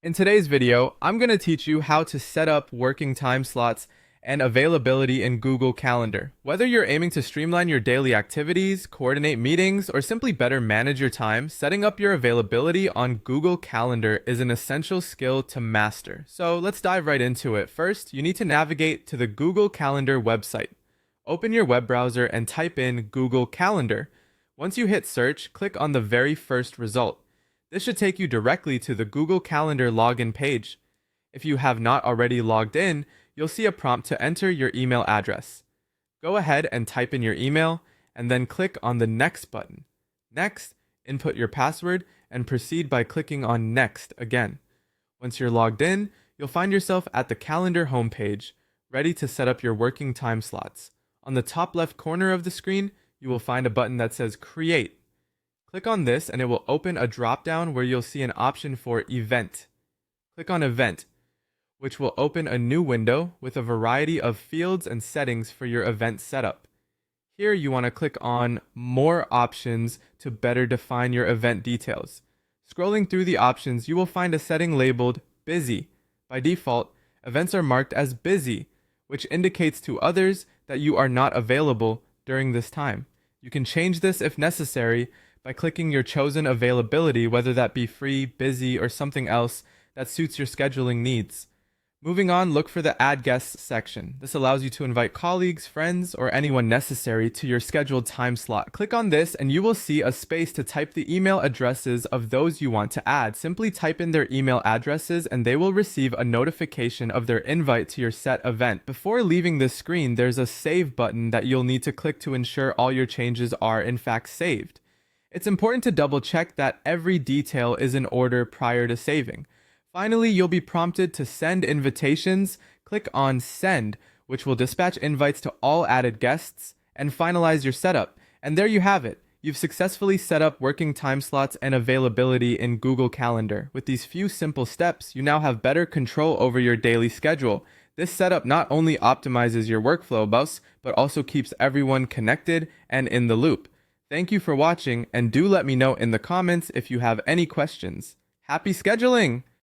In today's video, I'm going to teach you how to set up working time slots and availability in Google Calendar. Whether you're aiming to streamline your daily activities, coordinate meetings, or simply better manage your time, setting up your availability on Google Calendar is an essential skill to master. So let's dive right into it. First, you need to navigate to the Google Calendar website. Open your web browser and type in Google Calendar. Once you hit search, click on the very first result. This should take you directly to the Google Calendar login page. If you have not already logged in, you'll see a prompt to enter your email address. Go ahead and type in your email, and then click on the Next button. Next, input your password and proceed by clicking on Next again. Once you're logged in, you'll find yourself at the Calendar homepage, ready to set up your working time slots. On the top left corner of the screen, you will find a button that says Create. Click on this and it will open a drop-down where you'll see an option for Event. Click on Event, which will open a new window with a variety of fields and settings for your event setup. Here you want to click on More Options to better define your event details. Scrolling through the options, you will find a setting labeled Busy. By default, events are marked as busy, which indicates to others that you are not available during this time. You can change this if necessary by clicking your chosen availability, whether that be free, busy, or something else that suits your scheduling needs. Moving on, look for the Add Guests section. This allows you to invite colleagues, friends, or anyone necessary to your scheduled time slot. Click on this and you will see a space to type the email addresses of those you want to add. Simply type in their email addresses and they will receive a notification of their invite to your set event. Before leaving this screen, there's a Save button that you'll need to click to ensure all your changes are in fact saved. It's important to double check that every detail is in order prior to saving. Finally, you'll be prompted to send invitations. Click on Send, which will dispatch invites to all added guests, and finalize your setup. And there you have it. You've successfully set up working time slots and availability in Google Calendar. With these few simple steps, you now have better control over your daily schedule. This setup not only optimizes your workflow, but also keeps everyone connected and in the loop. Thank you for watching, and do let me know in the comments if you have any questions. Happy scheduling!